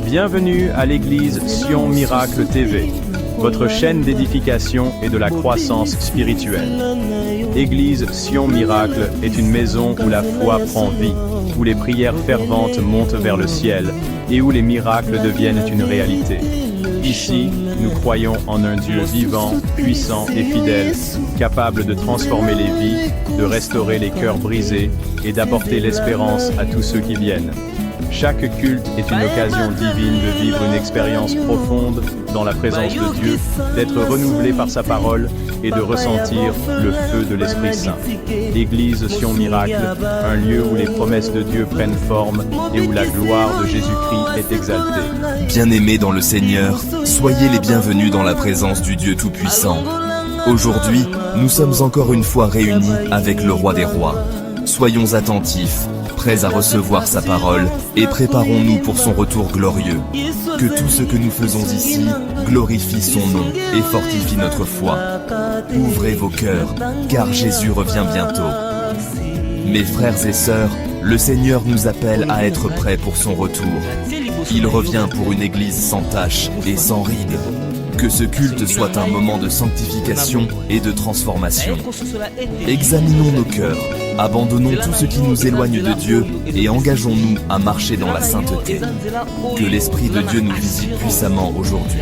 Bienvenue à l'église Sion Miracle TV, votre chaîne d'édification et de la croissance spirituelle. Église Sion Miracle est une maison où la foi prend vie, où les prières ferventes montent vers le ciel et où les miracles deviennent une réalité. Ici, nous croyons en un Dieu vivant, puissant et fidèle, capable de transformer les vies, de restaurer les cœurs brisés et d'apporter l'espérance à tous ceux qui viennent. Chaque culte est une occasion divine de vivre une expérience profonde dans la présence de Dieu, d'être renouvelé par sa parole et de ressentir le feu de l'Esprit Saint. Église Sion Miracle, un lieu où les promesses de Dieu prennent forme et où la gloire de Jésus-Christ est exaltée. Bien-aimés dans le Seigneur, soyez les bienvenus dans la présence du Dieu Tout-Puissant. Aujourd'hui, nous sommes encore une fois réunis avec le Roi des Rois. Soyons attentifs, prêts à recevoir sa parole, et préparons-nous pour son retour glorieux. Que tout ce que nous faisons ici glorifie son nom et fortifie notre foi. Ouvrez vos cœurs, car Jésus revient bientôt. Mes frères et sœurs, le Seigneur nous appelle à être prêts pour son retour. Il revient pour une église sans tache et sans rides. Que ce culte soit un moment de sanctification et de transformation. Examinons nos cœurs, abandonnons tout ce qui nous éloigne de Dieu et engageons-nous à marcher dans la sainteté. Que l'Esprit de Dieu nous visite puissamment aujourd'hui.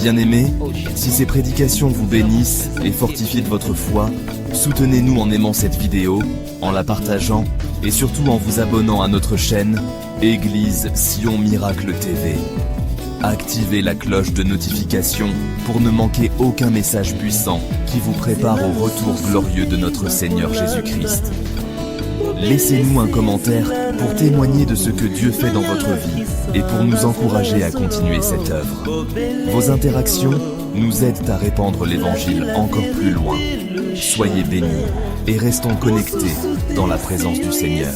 Bien-aimés, si ces prédications vous bénissent et fortifient votre foi, soutenez-nous en aimant cette vidéo, en la partageant et surtout en vous abonnant à notre chaîne Église Sion Miracle TV. Activez la cloche de notification pour ne manquer aucun message puissant qui vous prépare au retour glorieux de notre Seigneur Jésus-Christ. Laissez-nous un commentaire pour témoigner de ce que Dieu fait dans votre vie et pour nous encourager à continuer cette œuvre. Vos interactions nous aident à répandre l'Évangile encore plus loin. Soyez bénis et restons connectés dans la présence du Seigneur.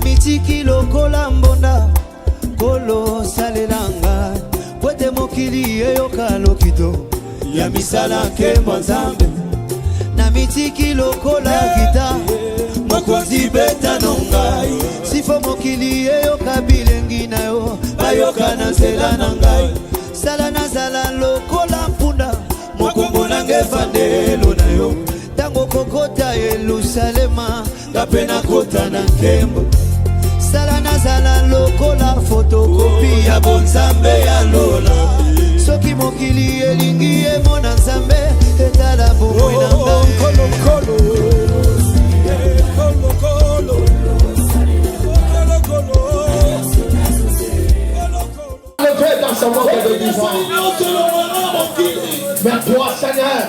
Mitiki lokola mbonda kolo salelanga kwete mokili eyoka lokito ya misala nkembo nzambe na mitiki lokola gita mokonzi beta nongai sifo mokili eyoka bilengi na yo bayoka na nzela na ngai sala nazala lokola mpunda mokongo nange vandelo na yo tango kokota Yerusalema kapena kota na nkembo sala nazala lokola fotokopi ya bonzambe ya lola soki mokili elingi emona nzambe etala bomoi na ngai mais toi Seigneur,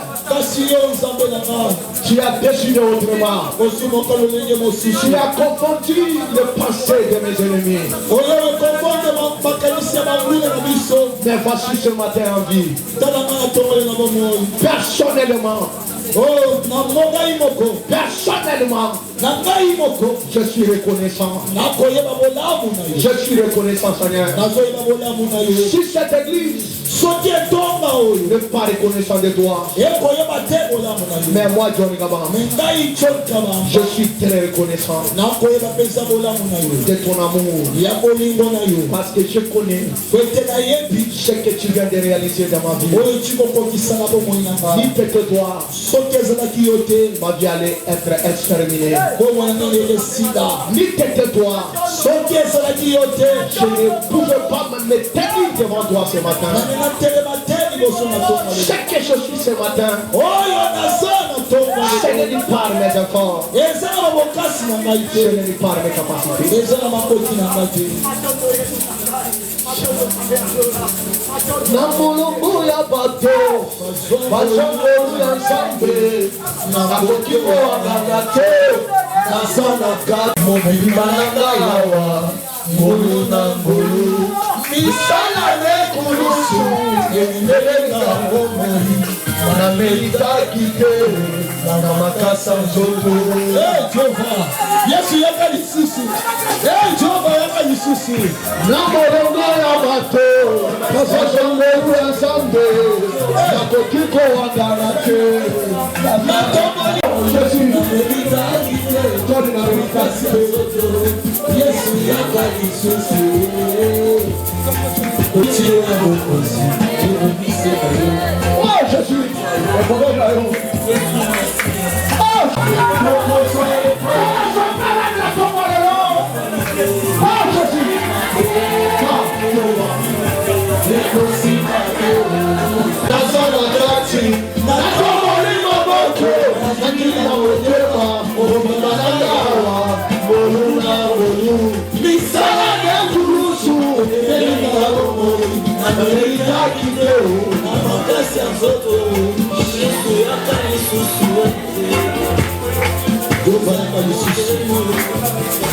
tu as décidé autrement. Tu as confondu le passé de mes ennemis. Mais voici ce matin en vie. Personnellement, personnellement, je suis reconnaissant. Je suis reconnaissant, Seigneur. Si cette église n'est pas reconnaissant de toi, mais moi, John Gaba, je suis très reconnaissant de ton amour, parce que je connais ce que tu viens de réaliser dans ma vie. Ni peut-être toi, ma vie allait être exterminée. Ni peut-être toi, je ne pouvais pas me tenir devant toi ce matin. Ce que je suis ce matin, ce n'est ni par mes efforts, ce n'est ni par mes capacités. na molongo ya bato bazongolu ya nzambe nakoki koanganga te naza na kati mobimba na ngai awa ngolu na ngolu misala nekulusu elindelenga bomoi namelitaki te nanga makasa nzoto jehova yesu yaka lisusu jehova yaka lisusu na molongo ya bato bazongolu ya nzambe nakoki kowangana te yesu yaka lisusu je suis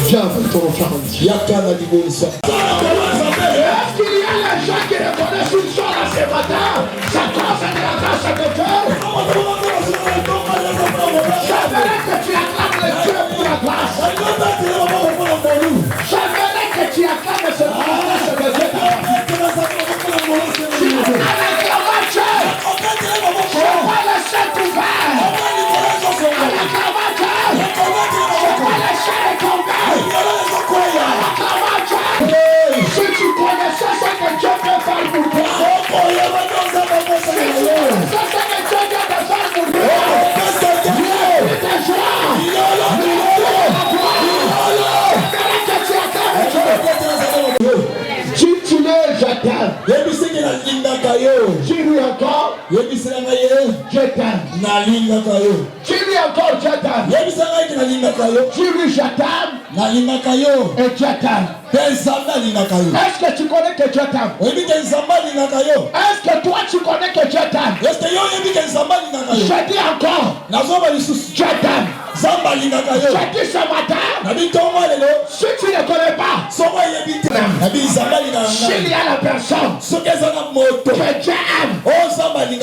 viens avec ton offrande. Yakana Libosa. Est-ce qu'il y a les gens qui reconnaissent une chose à ce matin? Ça cause de la grâce de Dieu. J'aimerais que tu acclames le Dieu pour la grâce. J'aimerais que tu acclames ce grâce de Dieu. Avec la voiture, je vois le ciel ouvert. Avec la voiture, je vois le ciel tomber. Si tu connaissais ce que Dieu peut faire pour toi, si tu connaissais ce que Dieu peut faire pour toi, tes joies, si tu l'es, je t'aime. Dis-lui encore, je t'aime. Dis-lui encore, je t'aime. Dis-lui, je t'aime. Et Dieu t'aime. Est-ce que tu connais que Dieu t'aime? Est-ce que toi tu connais que Dieu t'aime? Je dis encore, Dieu t'aime. Je dis ce matin, si tu ne connais pas, s'il y a la personne que Dieu aime,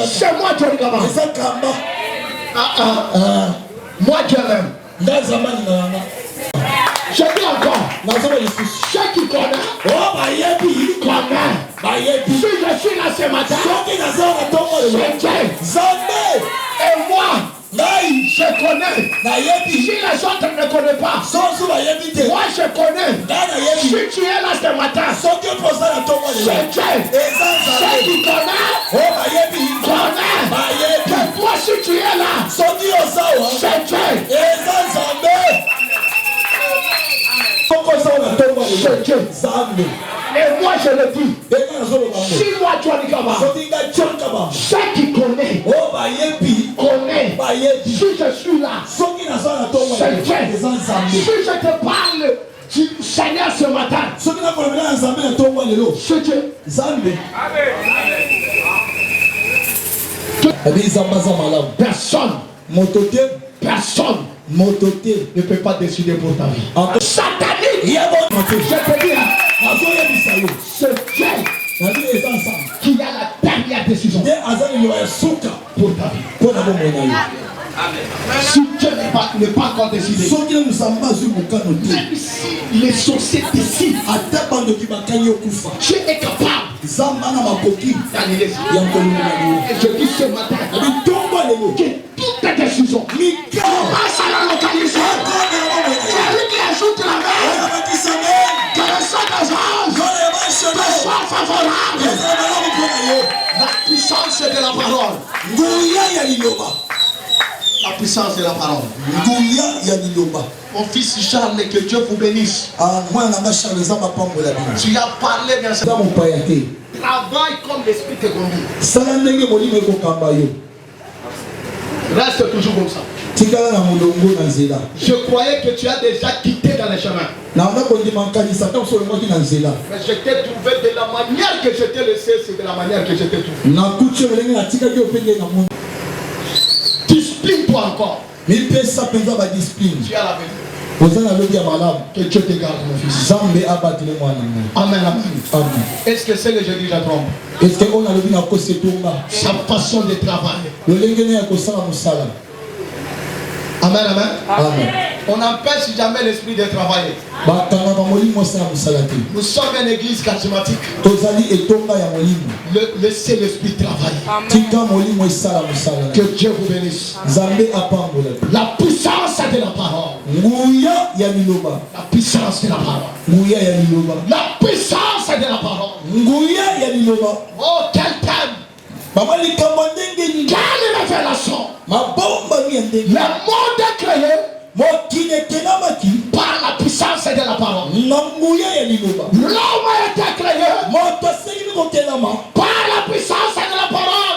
c'est moi Dieu le gamin. Moi Dieu l'aime. Je dis encore, ceux qui connaissent, connaissent. Si je suis là ce matin, c'est Dieu. Et moi, je connais. Si les autres ne connaissent pas, moi je connais. Si tu es là ce matin, c'est Dieu. Ceux qui connaissent, connaissent. Que toi si tu es là, c'est Dieu. C'est Dieu. Et moi je le dis, si moi tu as dit ceux qui connaissent, si je suis là, c'est Dieu. Si je te parle du Seigneur ce matin, c'est Dieu. Personne ne peut pas décider pour ta vie. Satanique, je te dis, c'est Dieu qui a la dernière décision pour ta vie. Si Dieu n'est pas encore décidé, même si les sorciers décident, Dieu est capable d'annuler ça. Et je dis ce matin que toutes tes décisions commencent à la localiser. Celui qui ajoute la main, que le sang des anges te soit favorable. La puissance de la parole. La puissance de la parole. Mon fils Charles, que Dieu vous bénisse. Tu as parlé dans ce travail comme l'esprit te conduit. Reste toujours comme ça. Je croyais que tu as déjà quitté dans les chemins. Mais je t'ai trouvé de la manière que je t'ai laissé, c'est de la manière que je t'ai trouvé. Discipline-toi encore. Tu as la vérité. Que Dieu te garde, mon fils. Amen, amen. Est-ce que c'est que je dis la trompe? Sa façon de travailler. Amen, amen. Amen. On n'empêche jamais l'esprit de travailler. Nous sommes une église charismatique. Laissez l'esprit travailler. Que Dieu vous bénisse. La puissance de la parole. La puissance de la parole. La puissance de la parole. Oh, quel thème! Quelle révélation! Le monde est créé par la puissance de la parole. L'homme a été créé par la puissance de la parole.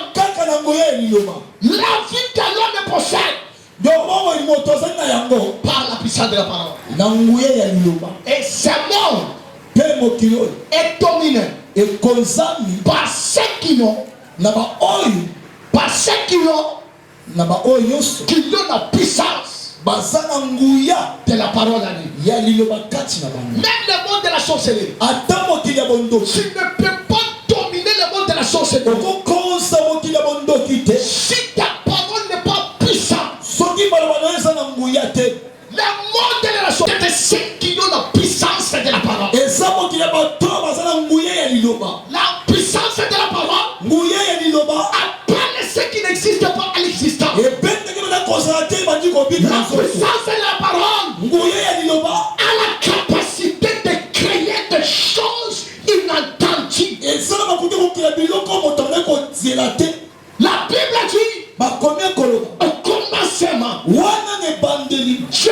La vie que l'homme possède par la puissance de la parole. Et ce monde est dominé par ceux qui n'ont la puissance de la parole à lui. Même le monde de la sorcellerie. Tu ne peux pas dominer le monde de la sorcellerie si ta parole n'est pas puissante. Le monde de la sorcellerie, c'est ceux qui ont la puissance de la parole. La puissance de la parole appelle ceux qui n'existent pas à l'existence. La puissance de la parole a la capacité de créer des choses inattendues. La Bible dit au commencement,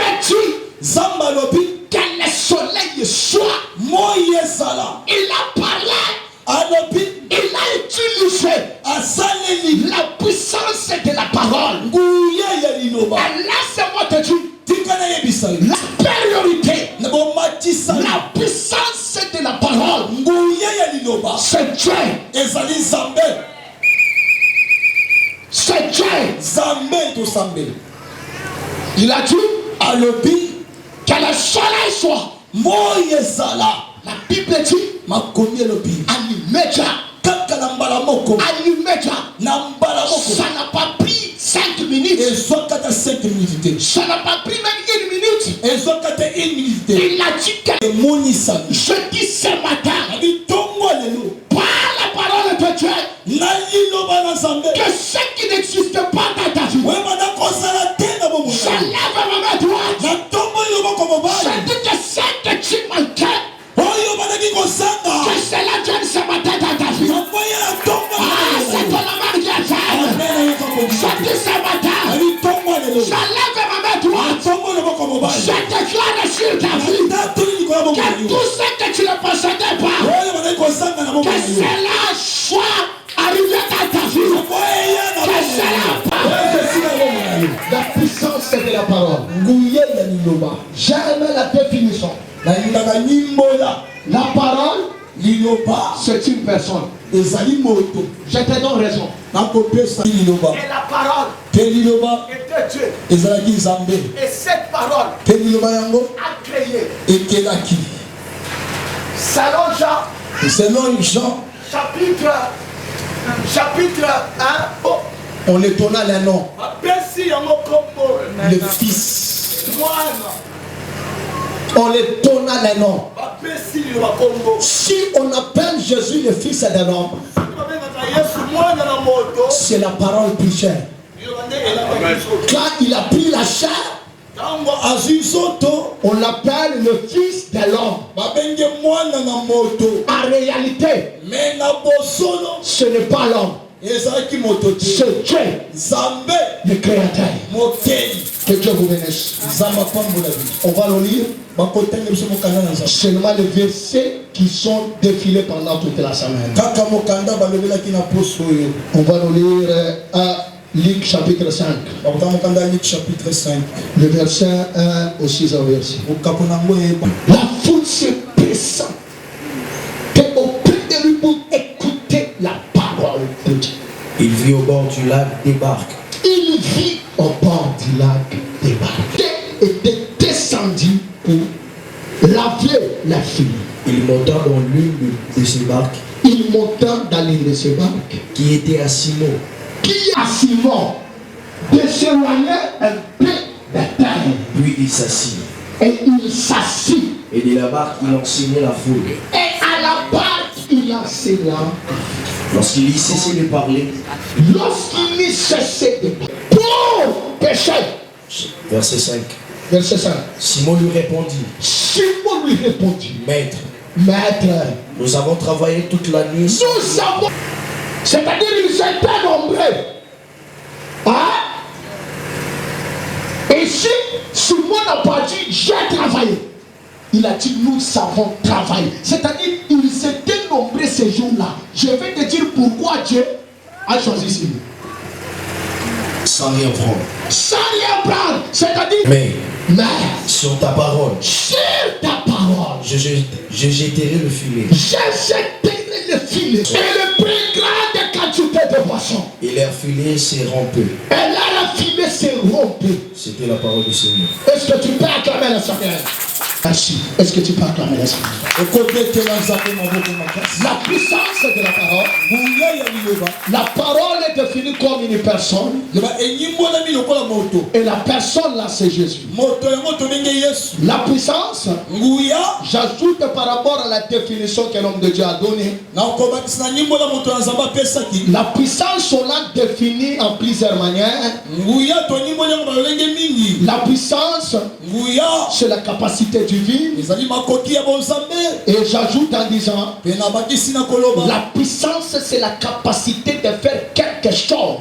Dieu dit que le soleil soit. Il a parlé. Il a utilisé la puissance de la parole. Et laisse-moi te dire la priorité, la puissance de la parole, c'est Dieu. C'est Dieu. Il a dit que le soleil soit. La Bible dit Allumédia. Ça n'a pas pris 5 minutes. Ça n'a pas pris même 1 minute. Il a dit que je dis ce matin par la parole de Dieu que ce qui n'existe pas dans ta vie, je lève ma main droite. Je dis que ce que tu manquais, que cela vienne ce matin dans ta vie. C'est ton amour qui est fait. Je dis ce matin, je lève ma main droite. Je déclare sur ta vie que tout ce que tu ne possédais pas, que cela soit arrivé dans ta vie. Que cela la puissance de la parole. J'aime la définition. La parole, c'est une personne. Je te donne raison. Et la parole était Dieu. Et cette parole a créé. Selon Jean, chapitre 1, on étonna les noms. Le Fils. On étonna les noms. Si on appelle Jésus le Fils d'un homme, c'est la parole plus chère. Quand il a pris la chair, on l'appelle le Fils de l'homme. En réalité, ce n'est pas l'homme. C'est Dieu, le Créateur. Que Dieu vous bénisse. On va le lire. Seulement les versets qui sont défilés pendant toute la semaine. On va le lire Luc chapitre 5. Luc chapitre 5. Le verset 1 au 6 verset. La foule se pressa auprès de lui pour écouter la parole de Dieu. Il vit au bord du lac des barques. Il vit au bord du lac des barques. Il était descendu pour laver la fille. Il monta dans l'une de ces barques. Il monta dans l'une de ces barques. Qui était à Simon. Qui à Simon de s'éloigner un peu de terre. Puis il s'assit. Et il s'assit. Et de la barque, il enseignait la foule. Et à la barque, il enseigna. Lorsqu'il y cessait de parler. Lorsqu'il y cessait de parler. Pour pécher. Verset 5. Verset 5. Simon lui répondit. Simon lui répondit. Maître. Maître. Nous avons travaillé toute la nuit. Nous avons. C'est-à-dire ils étaient nombreux. Hein? Et si Simon n'a pas dit j'ai travaillé, il a dit nous avons travaillé. C'est-à-dire ils étaient nombreux ces jours-là. Je vais te dire pourquoi Dieu a choisi Simon. Sans rien prendre. Sans rien prendre. C'est-à-dire mais sur ta parole. Sur ta parole. Je jetterai le filet. Je jetterai le filet. Et le plus grande quantité de poissons. Et leur filet s'est rompu. Et là, le filet s'est rompu. C'était la parole du Seigneur. Est-ce que tu peux acclamer le Seigneur? Merci. Est-ce que tu peux acclamer le Seigneur? La puissance de la parole. La parole est définie comme une personne. Et la personne là, c'est Jésus. La puissance, j'ajoute par rapport à la définition que l'homme de Dieu a donnée. La puissance, on l'a définie en plusieurs manières. La puissance, c'est la capacité divine. Et j'ajoute en disant, la puissance, c'est la capacité de faire quelque chose.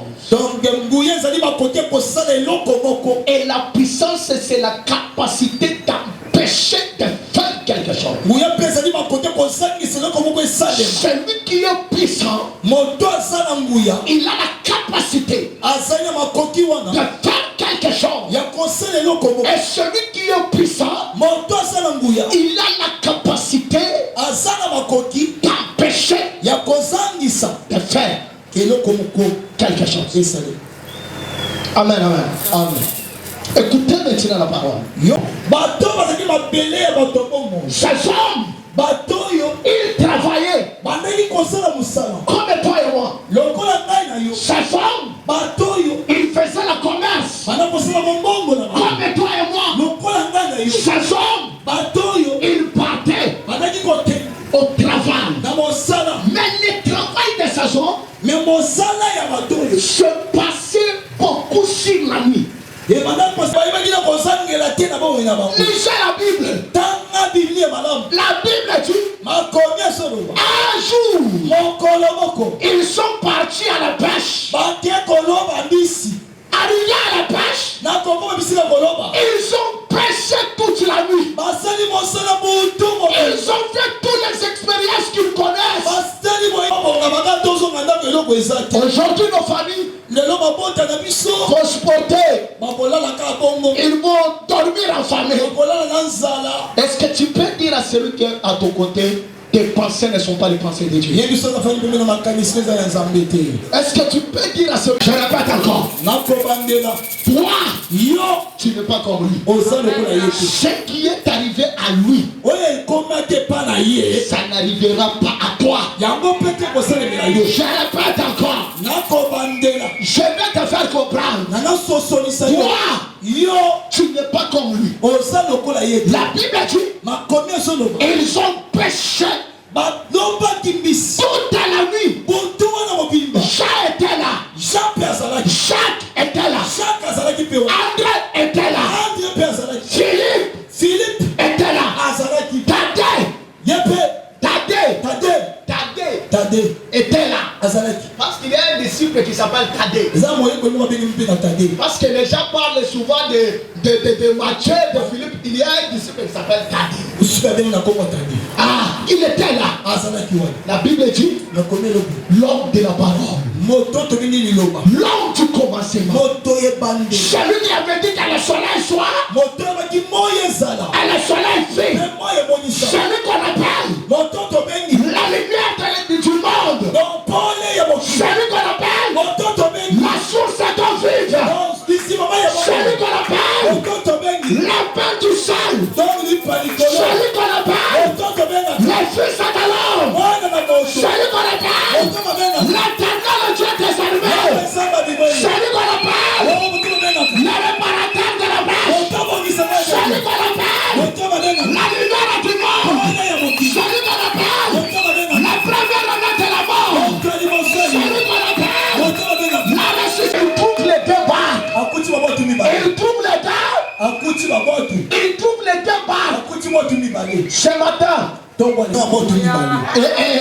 Et la puissance, c'est la capacité d'empêcher de faire quelque chose. Celui qui est puissant, il a la capacité de faire quelque chose. Et celui qui est puissant, il a la capacité d'empêcher de faire quelque chose. Amen, amen, amen. Écoutez maintenant la parole. Ces hommes, ils travaillaient comme toi et moi. Ces hommes, ils faisaient la commerce comme toi et moi. Ces hommes, ils partaient au travail. Mais le travail de ces hommes se passait beaucoup sur la nuit. Lisez la Bible. La Bible dit un jour ils sont partis à la pêche. Arrivés à la pêche, ils ont pêché toute la nuit. Ils ont fait toutes les expériences qu'ils connaissent. Aujourd'hui, nos familles vont se porter. Ils vont dormir en famille. Est-ce que tu peux dire à celui qui est à ton côté, tes pensées ne sont pas les pensées de Dieu? Est-ce que tu peux dire à celui qui, je répète encore, toi, tu n'es pas comme lui. Ce qui est arrivé à lui, ça n'arrivera pas à toi. Je répète encore, je vais te faire comprendre. Toi, tu n'es pas comme lui. La Bible dit, ils ont péché toute la nuit. Jacques était là. Jacques était là. André était là. Philippe était là. Thaddée était là. Parce qu'il y a un disciple qui s'appelle Thaddée. Parce que les gens parlent souvent de Matthieu, de Philippe. Il y a un disciple qui s'appelle Thaddée. Ah, il était là. La Bible dit, l'homme de la parole L'homme du commencement. Celui qui avait dit que le soleil soit et le soleil fait. Celui qu'on appelle la lumière du monde. Celui qu'on appelle la source d'eau vive. Celui qu'on appelle la paix du sol. Celui qu'on appelle le fils de l'homme. Celui qu'on appelle l'éternel Dieu des armées. Celui qu'on appelle le réparateur de la brèche. Celui qu'on appelle la lumière du monde. Celui qu'on appelle la première renaissance de la mort. Celui qu'on appelle la réussite. Il trouve les deux barres. Il trouve les deux. Il trouve les deux barres. Ce matin. Et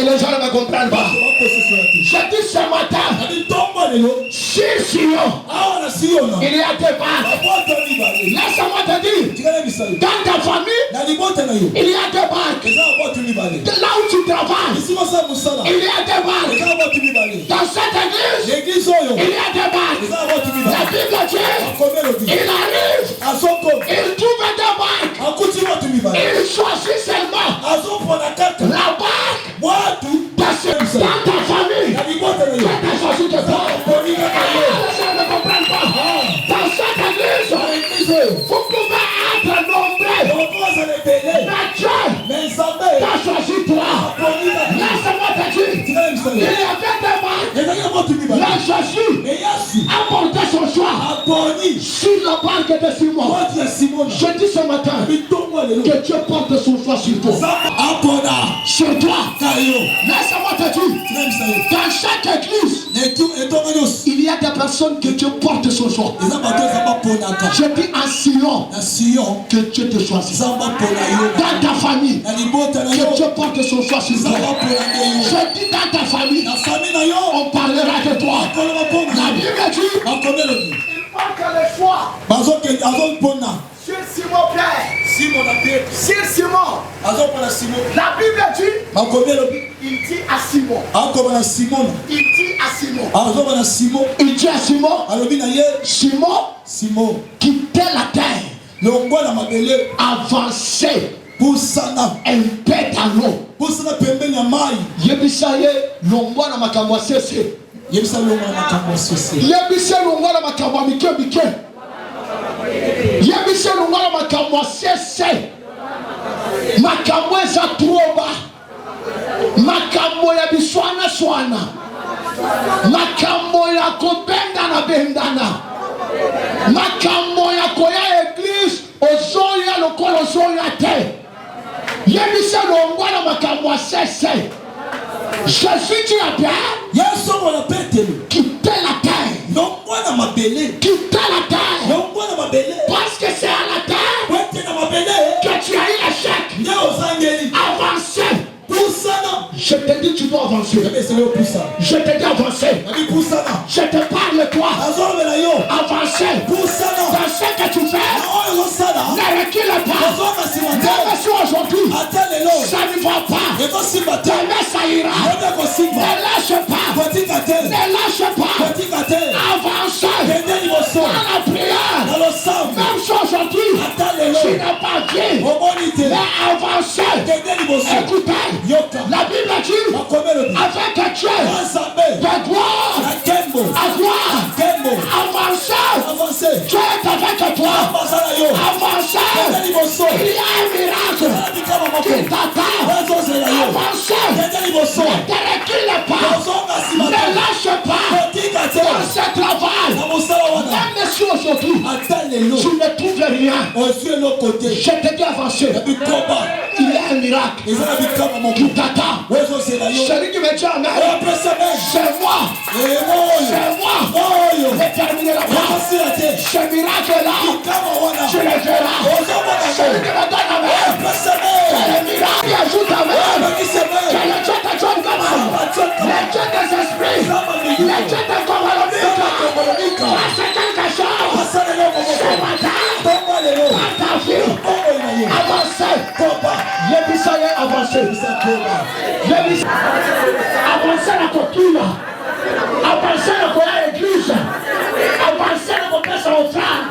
les gens ne me comprennent pas. Je dis ce matin, sur Sion, il y a des barres. Laisse-moi te dire, dans ta famille, il y a des barres. Là où tu travailles, il y a des barres. Dans cette église, il y a des barres. La Bible dit, il arrive, il trouve des barres. Il choisit seulement la barque dans ta famille. Tu as choisi de toi. Les gens ne comprennent pas. Dans cette église, vous pouvez être nombreux. Mais Dieu t'a choisi toi. Laisse-moi te dire, il y avait des barques. Là, Jésus a porté son choix sur la barque de Simon. Je dis ce matin que Dieu porte son choix sur toi. Sur toi. Laisse-moi te dire, dans chaque église, il y a des personnes que Dieu porte son choix. Je dis à Sion que Dieu te choisit. Dans ta famille, que Dieu porte son choix sur toi. Je dis dans ta famille, on parlera de toi. La Bible dit, il porte le choix sur Simon Pierre. Sur Simon. La Bible dit, il dit à Simon. Il dit à Simon, Simon, quittez la terre. Avancez. Un peu dans l'eau. Yebisaye longwa na makambo sese. Yebise longwa na makambo mike. Yebise longwa na makambo sese. Makambo eza troba. Makambo ya biswana. Makambo ya bendana. Makambo ya koya église ozoya lokolo ozoya te. Yebise longwa na makambo sese. Jésus dit à Pierre, quittez la terre. Quittez la terre. Parce que c'est à la terre que tu as eu l'échec. Avancez. Je te dis tu dois avancer. Je te dis avancer. Je te parle toi. Avancer. Dans ce que tu fais, ne recule pas. Même si aujourd'hui ça ne va pas, demain ça ira. Ne lâche pas. Avancez dans la prière. Même si aujourd'hui tu n'as pas vu, mais avancez. Écoutez, la Bible dit, avec Dieu, de gloire à gloire, avancez. Dieu est avec toi. Avancez. Il y a un miracle qui t'attend. Avancez. Ne recule pas. Ne lâche pas. Dans ce travail, même si aujourd'hui tu ne trouves rien, je te dis avancer. Il y a un miracle qui t'attend. Celui qui me dit amen, c'est moi. Déterminer la part. Ce miracle-là, tu le verras. Celui qui me donne amen, c'est le miracle qui ajoute amen. C'est le Dieu de John Gamal, le Dieu des esprits, le Dieu de Komalomika. C'est quelque chose. Ce matin, dans ta vie, avancez. Yebisaye avancez. Avancez la coquille. Avancer à l'église. Avancer à kopesa offrande.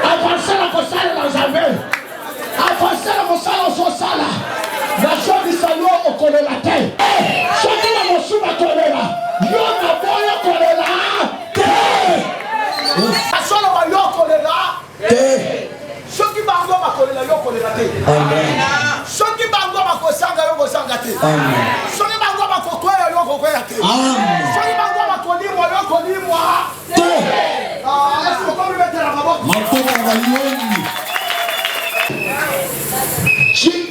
Avancer à kosala na Nzambe. Avancer à kosala osala. Nation bisango okolela te. Soki na mosuba kolela. Yo na boyo kolela te. Asolo ba yo kolela te. Soki bango bakolela yo kolela te. Amen. Soki bango bakosanga yo kosanga te. Amen. Soki bango bakokwela yo kokwela te. Amen. Soki bango bakolimwa yo kolimwa te. Est-ce qu'on peut mettre la main?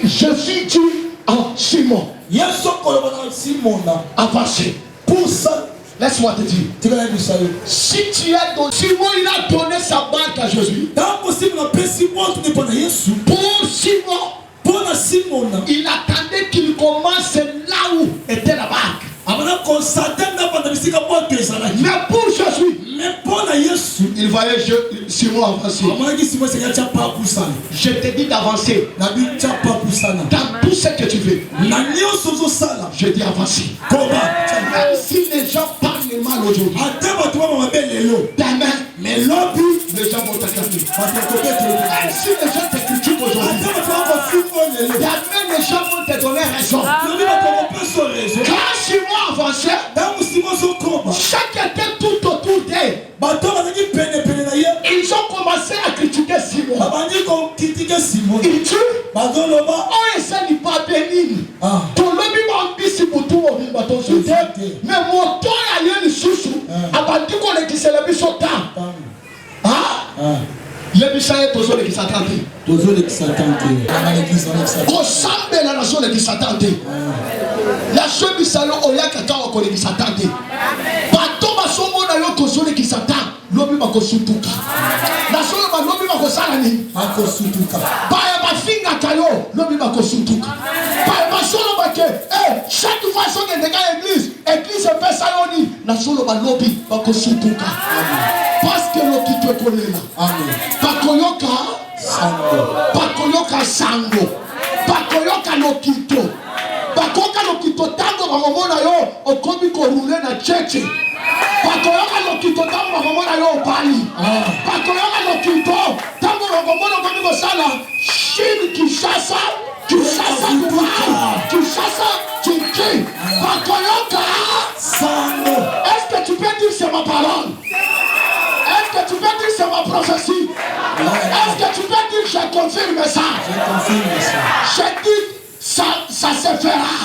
Je suis Dieu en Simon. Avancez. Pour ça, laisse-moi te dire. Si tu as donné, Simon il a donné sa barque à Jésus. Pour Simon, il attendait qu'il commence là où était la barque. Mais pour Jésus, il voyait Simon avancer. Je te dis d'avancer. Dans tout ce que tu veux. Je dis avancer. Même si les gens parlent mal aujourd'hui, demain, les gens vont t'acclamer. Même si les gens te critiquent aujourd'hui, demain les gens vont te donner raison. Quand Simon avançait, chacun était tout autour d'eux. Ils ont commencé à critiquer Simon. Ils tuent. On essaie de pas bénir. Tout le monde dit si vous tout le monde mais mon temps a eu le sous-sous. Avant de qu'on ait quitté le biseau temps. Le biseau est toujours le qui s'attendent. Toujours le qui s'attendent. Au sambe la nation le qui s'attendent. La chose du salon au yaka quand on qui s'attendent. Bateau basomo na yo toujours le qui s'attend. Lobi bako sutuka. La chose ba lobi bako salani. Bako sutuka. Ba ba finga kayo. Lobi bako sutuka. Ba solo ba ke. Chaque fois que tu as l'église, l'église fait ça yoni. La solo ba lobi bako sutuka. Parce que lo qui te connaît là. Amen. Bakoyoka sango. Bakoyoka sango. Bakoyoka lokito. Bakoyoka lokito tango ba momona yo okomi ko rouler na cheche. Bakoyoka lokito tango ba momona yo opali. Bakoyoka lokito tango ba momona okomi ko sala. Chine Kinshasa. Kinshasa Tchétché. Bakoyoka sango. Est-ce que tu peux dire c'est ma parole? Est-ce que tu peux dire c'est ma prophétie? Est-ce que tu peux dire je confirme ça? Je dis ça se fera.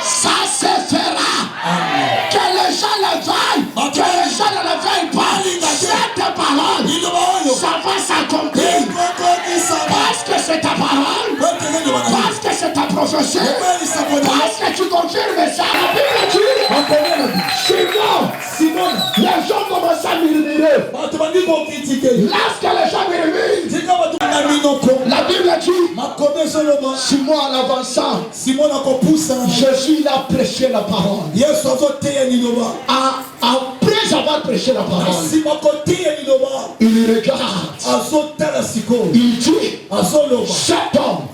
Ça se fera. Que les gens le veillent. Que les gens ne le veillent pas. Cette parole, ça va s'accomplir. Parce que c'est ta parole. Parce que c'est ta prophétie. Parce que tu confirmes ça. La Bible dit Simon, les gens commencent à murmurer. Lorsque les gens murmurent, la Bible dit Simon en avançant, Jésus a prêché la parole. Après avoir prêché la parole, il regarde, il dit cet homme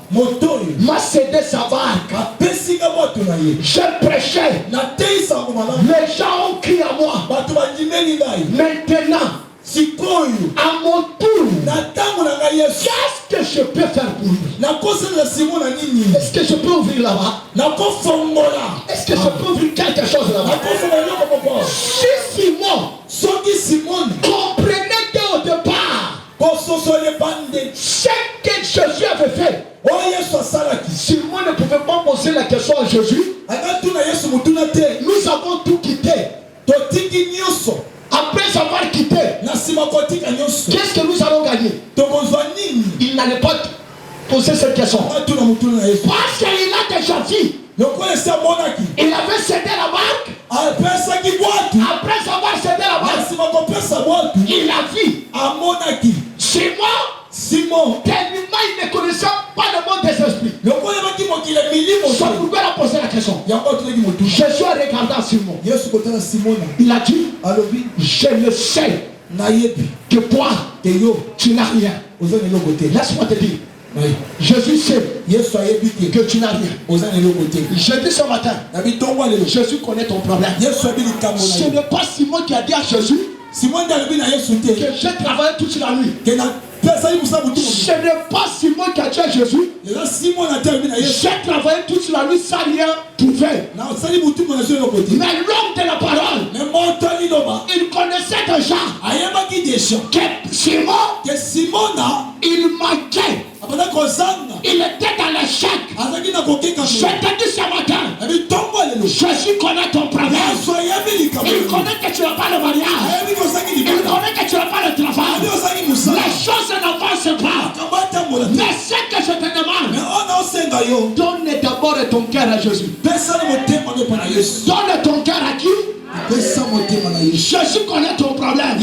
m'a cédé sa barque. J'ai prêché, les gens ont crié à moi. Maintenant, à mon tour, qu'est-ce que je peux faire pour lui? Est-ce que je peux ouvrir là-bas? Est-ce que je peux ouvrir quelque chose là-bas? Si Simon comprenait dès au départ ce que Jésus avait fait, Simon ne pouvait pas poser la question à Jésus. Nous avons tout quitté. Après avoir quitté, qu'est-ce que nous allons gagner? Il n'allait pas poser cette question. Parce qu'il a déjà vu. Il avait cédé la barque. Après avoir cédé la barque, il a vu Simon, tellement il ne connaissait pas le monde des esprits. C'est pourquoi il a posé la question. Jésus a regardé Simon. Il a dit, je le sais que toi, tu n'as rien. Laisse-moi te dire, Jésus sait que tu n'as rien. Je dis ce matin, Jésus connaît ton problème. Ce n'est pas Simon qui a dit à Jésus que j'ai travaillé toute la nuit. Ce n'est pas Simon qui a dit à Jésus j'ai travaillé toute la nuit sans rien trouver. Mais l'homme de la parole, il connaissait déjà que Simon, il manquait. Il était dans l'échec. Je te dis ce matin, Jésus connaît ton problème. Il connaît que tu n'as pas le mariage. Il connaît que tu n'as pas le travail. Les choses n'avancent pas. Mais ce que je te demande, donne d'abord ton cœur à Jésus. Donne ton cœur à qui? Jésus connaît ton problème.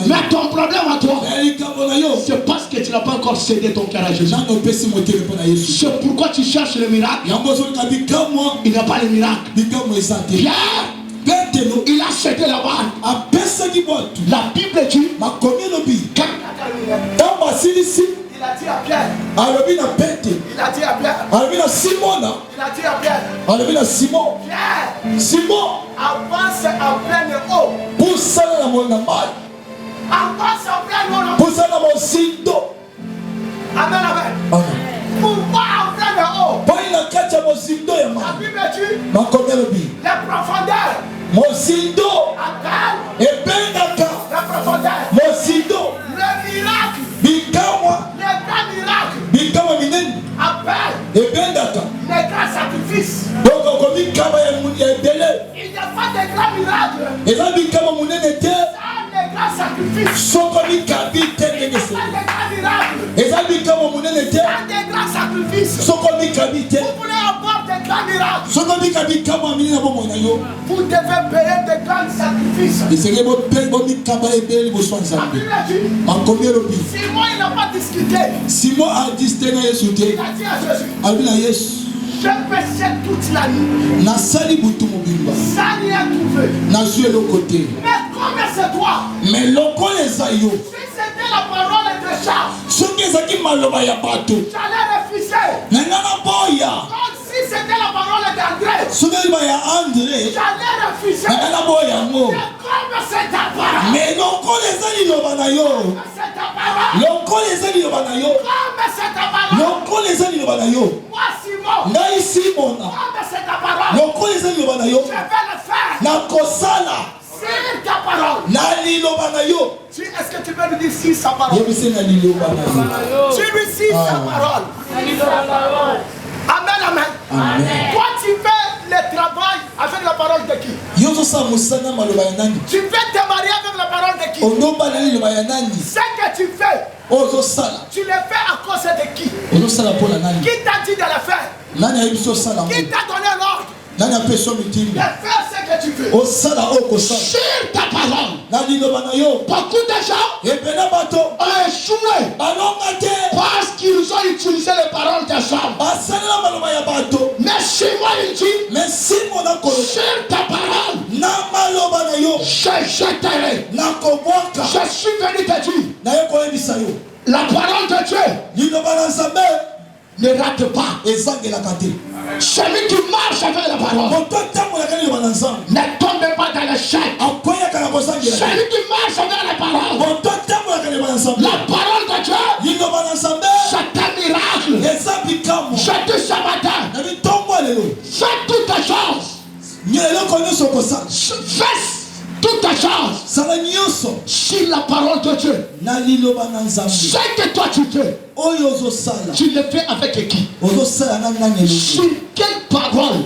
Mais ton problème à toi, c'est parce que tu n'as pas encore cédé ton cœur à Jésus. C'est pourquoi tu cherches le miracle. Il n'y a pas le miracle. Pierre, il a cédé la barre. La Bible dit il a dit à Pierre. Il a dit à Pierre. Simon. Pierre. Simon. Avance en pleine eau. Avance en pleine eau. Amen, amen. Pourquoi en pleine eau? La Bible dit les profondeurs. La profondeur. Le miracle. Le grand miracle. Appelle les grands sacrifices. Il n'y a pas de grand miracle. Les grands sacrifices. Il n'y a pas de grand miracle. Des grands sacrifices. Vous voulez avoir des grands miracles. Vous devez payer des grands sacrifices. Simon, il n'a pas discuté. Simon a dit il a dit à Jésus, je péchais toute la nuit. Sans rien trouver. Mais comme c'est toi, si c'était la parole de Charles, j'allais refuser. Donc si c'était la parole d'André, j'allais refuser. Mais comme c'est ta parole, moi Simon, comme c'est ta parole, je vais le faire. C'est ta parole. Est-ce que tu peux lui dire si sa parole? Tu lui dis sa parole. Amen, amen. Toi tu fais le travail avec la parole de qui? Tu fais te marier avec la parole de qui? Ce que tu fais, tu le fais à cause de qui? Qui t'a dit de le faire? Qui t'a donné l'ordre? De faire ce que tu veux. Sur ta parole. Beaucoup de gens ont échoué parce qu'ils ont utilisé les paroles des hommes. Mais Simon il dit sur ta parole, je jeterai. Je suis venu te dire la parole de Dieu ne rate pas. Celui qui marche avec la parole ne tombe pas dans l'échec. Celui qui marche avec la parole, la parole de Dieu, c'est un miracle. Je dis ce matin, fais toutes les choses. Fais toutes les choses sur la parole de Dieu. Ce que toi tu fais, tu le fais avec qui? Sur quelle parole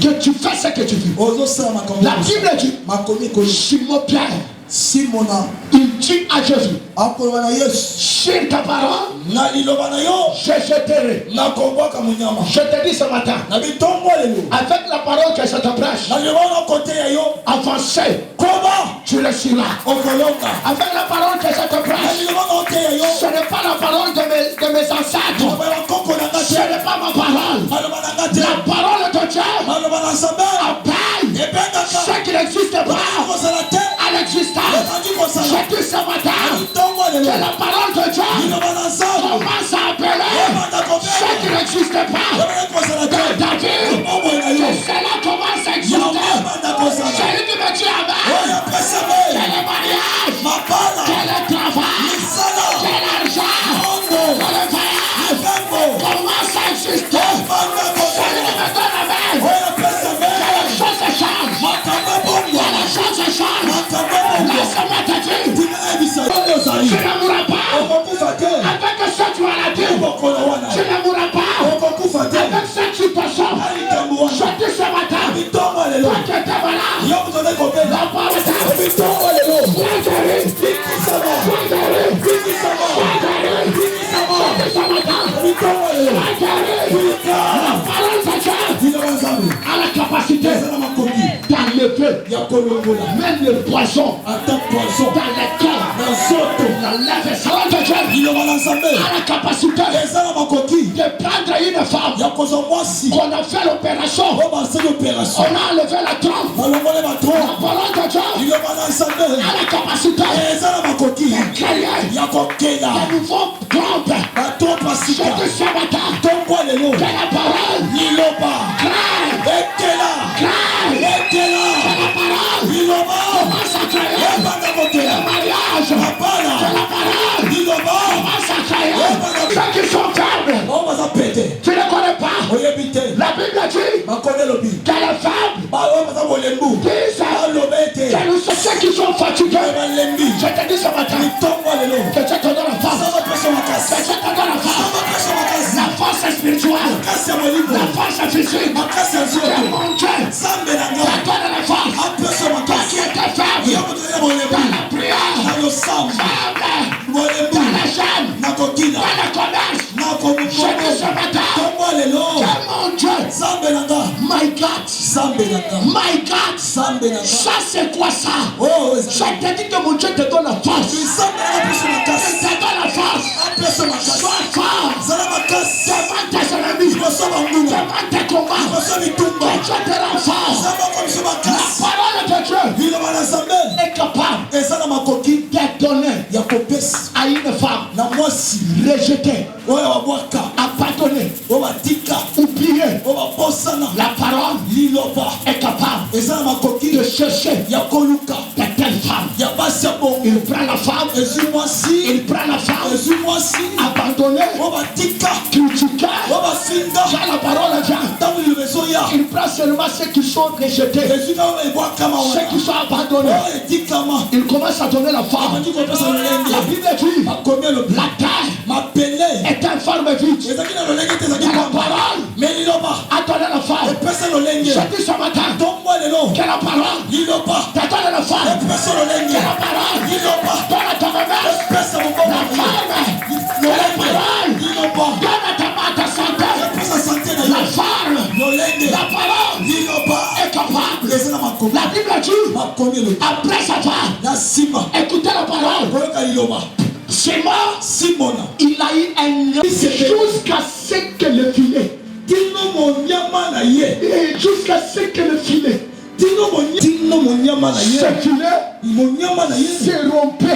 que tu fais ce que tu fais? La Bible dit, Simon Pierre, il dit à Jésus, sur ta parole, je jeterai. Je te dis ce matin, avec la parole que je te prêche, avancer. Comment tu le suivras? Avec la parole que je te prêche, ce n'est pas la parole de mes ancêtres. Ce n'est pas ma parole. La parole de Dieu appelle ce qui n'existe pas à l'existence. Je dis ce matin que la parole de Dieu commence ça existe. Ça ne me donne la main. Les choses changent. Les choses changent. Laisse-moi te dire. Tu ne mourras pas. Avec ce que tu as la dire. Tu ne mourras pas. Avec ce que tu consommes. Je dis ce matin. Toi qui étais malade. La parole est à la capacité d'enlever même le poison dans les corps, d'enlever ça de Dieu, à la capacité de prendre une femme qu'on a fait l'opération, on a enlevé la trompe, la parole de Dieu, à la capacité de créer de nouveaux trompes. Je te sais ce matin que la parole commence à créer le mariage, que la parole commence à créer ceux qui sont fermes. Tu ne connais pas. La Bible dit que les femmes disent que nous sommes ceux qui sont fatigués. Je te dis ce matin que Dieu te donne la force. La force spirituelle, la force physique. Mon Dieu, te donne la force. Toi qui étais faible, dans la prière, faible, dans la chaîne, dans le commerce. Je dis ce matin que mon Dieu, my God, ça c'est quoi ça? Je te dis que mon Dieu te donne la force. Il te donne la force. Sois fort devant tes ennemis, devant tes combats. Dieu te renforce. La parole de Dieu est capable de donner à une femme rejetée, abandonnée, oubliée. La parole est capable de chercher de telle femme. Il prend la femme, abandonnée, critiquée. Quand la parole vient, il prend seulement ceux qui sont rejetés, ceux qui sont abandonnés. Il commence à donner la femme. La Bible dit la terre est informe vite. La parole a donné la femme. Je dis ce matin que la parole te donne la femme. Que la parole donne à ta mère. La parole donne à ta main ta santé. La femme, la parole est capable. La Bible dit après sa femme, écoutez la parole. Simon, il a eu un jusqu'à ce que le filet. Jusqu'à ce que le filet. Ce filet s'est rompu.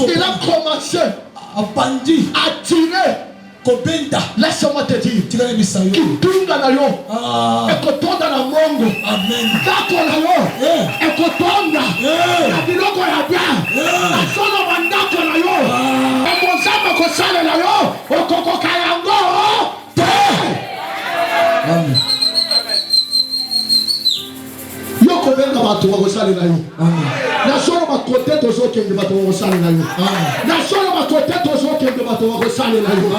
Il a commencé à tirer. Laisse-moi te dire, Kitunga na yo, ekotonda na mongo, dako na yo, ekotonda, na biloko ya bien, asolo mandako na yo, ekozama kosale na yo, okokoka yango, te. Yo kobenga batu bakosale na yo. Nasolo bakote tozokende batu bakosale na yo. Nasolo bakote tozokende batu bakosale na yo.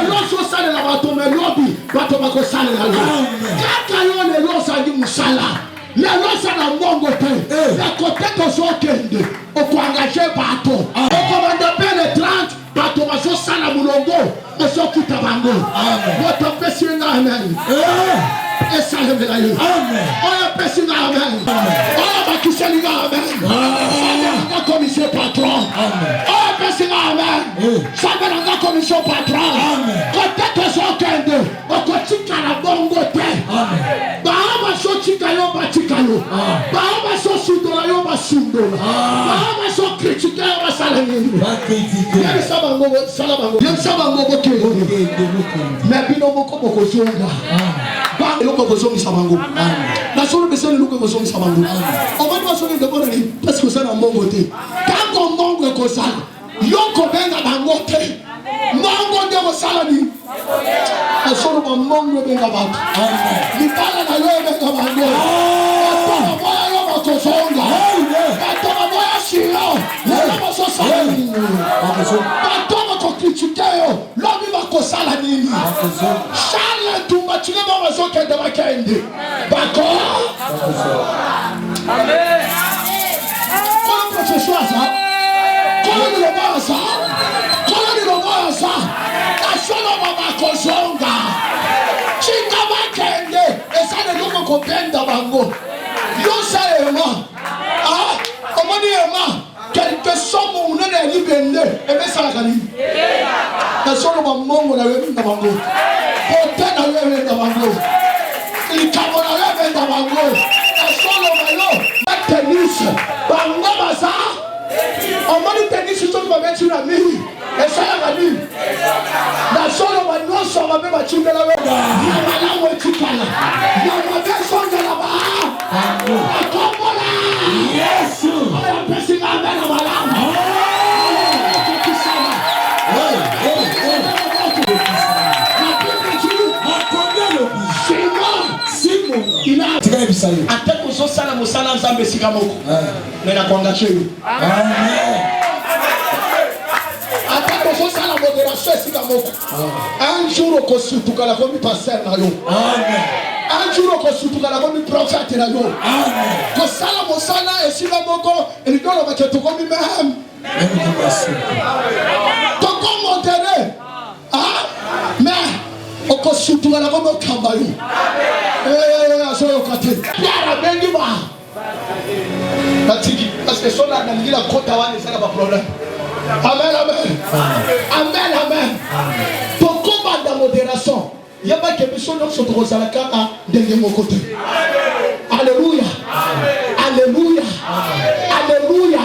Lelo sosale na batu melobi batu bakosale na yo. Kaka yo lelo sangi musala. Lelo sana mongo te. Bakote tozokende okuangaje batu. Okomanda pele 30 batu basosala mulongo osokuta bango. Boto pesi amen. Amen. Oya pesinga amen. Oya bakiselinga amen. Sabenanga commission patron. Oya pesinga amen. Sabenanga commission patron. Kote tozokende okotika na bongo te. Bahama so tika yo batika yo. Bahama so sundola yo basundola. Bahama so kritika yo basalangeni. Yemi sabango salabango. Yemi sabango boke. Mebino moko moko zonga. Loko bozomi sabango. Na solo beseni loko bozomi sabango. Omani wasoni ndebona ni parce que ça na mongo te. Quand mongo ekosala, yoko benga bango te. Mongo de Rosalani. I saw the Mongo being about. The Bala na yo being about. Atoma boya yo batozonga. Atoma boya shiro. Lelo basosala nini. Atoma kokritique yo. Lobi bakosala nini. Charles Tumba chile ba bazoke de bakende. Bako. Amen. Comment professeur ça? Comment le ba ça? Comment le ba ça? Asolo baba kozonga. Chika bakende. Esa de luko kopenda bango. Yo sa ema. Ah, omoni ema. Quelque somme où on est libéré. Et bien ça la gagne. Asolo ba mongo na wewe na bango. Pote na wewe na bango. Likabo na wewe na bango. Asolo ba yo. Tennis. Bango basa. Omoni tennis tu vas mettre na mimi. Et ça la gagne. Na solo ba no so ba ba chimbe la wewe. Na mala we chikala. Na mabe songa la ba. Akombola. Yes. Oya pesi na bela mala. Il a atteint au sala mosala nzambe sikamoko. Mais na kwanga cheyo. Amen. Atteint au sala modération sikamoko. Un jour au kosutuka la komi pasteur na yo. Amen. Un jour au kosutuka la komi prophète na yo. Amen. Ko sala mosala sikamoko elikolo baketo komi même. Toko modéré. Ah, mais au kosutuka la komi kamba yo. Parce que son âme la côte à c'est pas problème. Amen, amen. Amen, amen. Pour combattre la modération, il n'y a pas que personne qui se trouve à la carte de mon côté. Alléluia. Alléluia. Alléluia.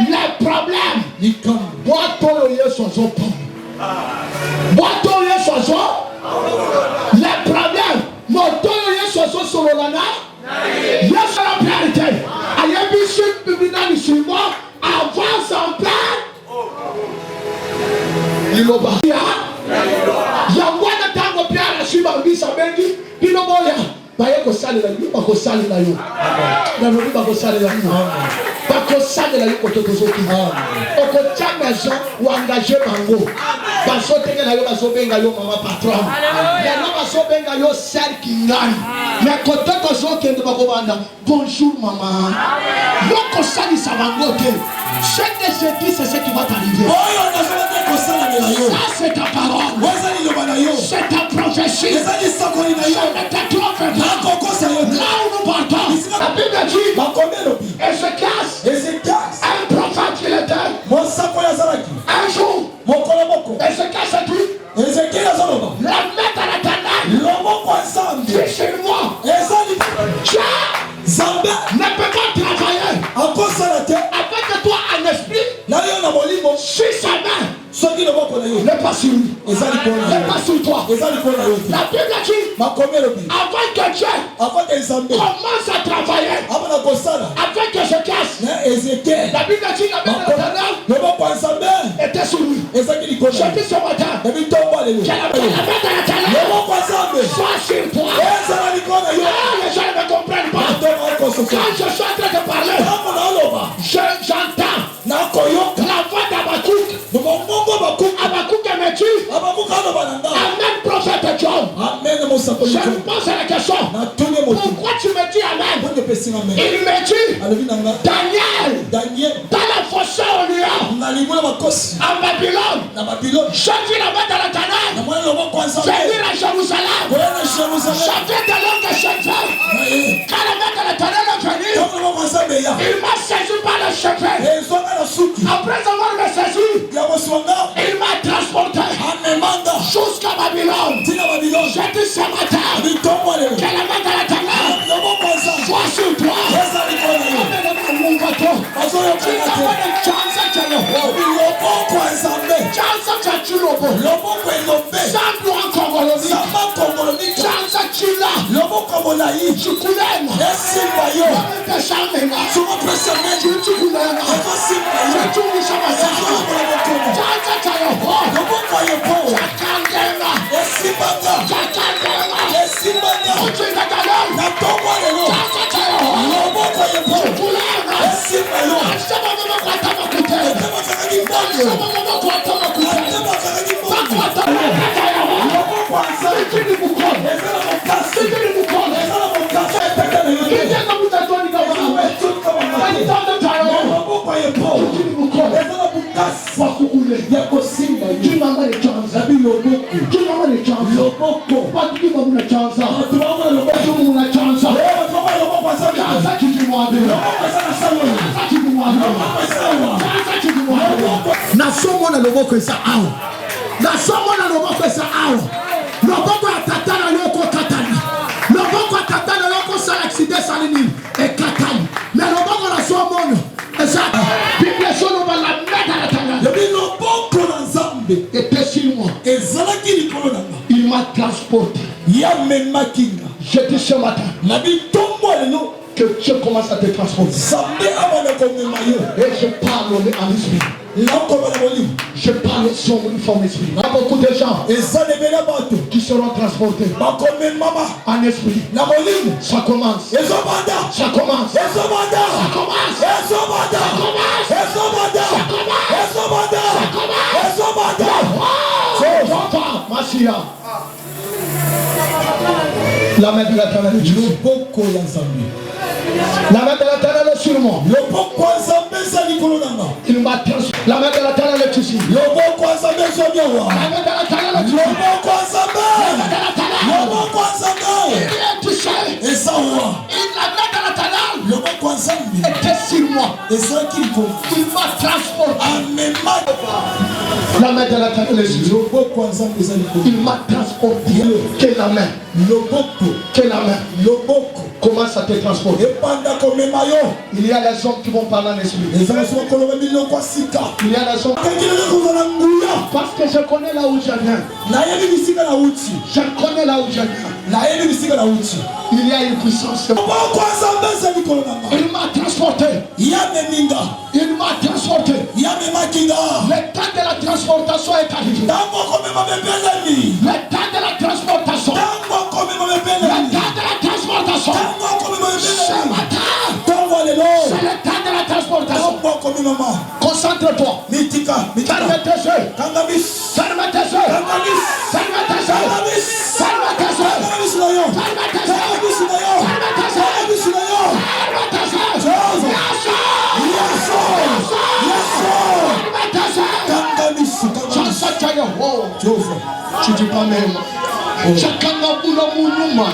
Les problèmes. Bois-toi le son pont. Bois-toi le son. Les problèmes. Moto Yesu sololana. Yesu la priorité. Ayabi sur bibina ni sur moi avance en plein. Iloba. Ya wana tango pia la shiba mbisa bengi. Iloboya. Baye ko sale la yo, ko sale la yo. Na no ba ko sale la yo. Ba ko sale la yo ko tozoki. O ko changa Jean ou engager bango. Ba so tenge la yo ba so benga yo mama patron. Ya no ba so benga yo sel kingani. Mais ko to so kende ba ko banda. Bonjour maman. Yo ko sale sa bango te. Ce que je dis c'est ce qui va t'arriver. Ça c'est ta parole. C'est ta prophétie. Je ne te trompe pas. Là où nous partons, la Bible dit, Ézéchias, un prophète qu'il était, un jour, Ézéchias a dit, la main de l'Éternel, dit sur moi, Dieu ne peut pas travailler avec toi en esprit si sa main n'est pas sur lui, n'est pas sur toi. La Bible dit, avant que Dieu commence à travailler avec Ézéchias, la Bible dit la main de l'Éternel était sur lui. Je dis ce matin que la main de l'Éternel soit sur toi. Les gens ne me comprennent pas. Quand je suis en train de parler, j'entends la voix d'Abakouk. Abakouk me dit, Amen, prophète John. Je vous pose la question, pourquoi tu me dis Amen? Il me dit, Daniel, dans la fossé au lion, en Babylone, je vis la main de l'Éternel, venir à Jérusalem, j'avais de longues cheveux. Quand la main de l'Éternel est venue, il m'a saisi par les cheveux. Après avoir me saisi, il m'a transporté jusqu'à Babylone. J'ai dit ce matin que la main de l'Éternel soit sur toi. Nasomo na loboko eza awa. Nasomo na loboko eza awa. Loboko ya tata na yoko katani. Loboko ya tata na yoko sa accident salini e katani. Mais loboko na somo eza Bible sono ba la meta na tanga. Depuis loboko na Nzambe était sur moi. Ezalaki likolo na nga. Il m'a transporté. Ya mema kinga. Je dis ce matin. La Bible tombe lelo que Dieu commence à te transporter. Et je parle en esprit. Je parle sur une forme esprit. Il y a beaucoup de gens qui seront transportés en esprit. Ça commence. Ça commence. Ça commence. La main de la terre est sur moi. La main de la terre est sur moi. Il m'a transformé. La main de la terre est ici. La main de la terre est ici. Il est touché. Et ça, la main de la terre était sur moi. Il m'a transporté. La main de la terre est ici. Il m'a transporté. Quelle la main? Quelle la main? Commence à te transporter. Il y a des hommes qui vont parler en esprit. Il y a des hommes parce que je connais là où je viens. Je connais là où je viens. Il y a une puissance. Il m'a transporté. Il m'a transporté. Le temps de la transportation est arrivé. Le temps de la transportation. Ce matin, c'est le temps de la transportation. Concentre-toi. Ferme tes yeux. Ferme tes yeux. Ferme tes yeux. Ferme tes yeux. Ferme tes yeux. Ferme tes yeux. Tu dis pas même. Chakanga bula munuma.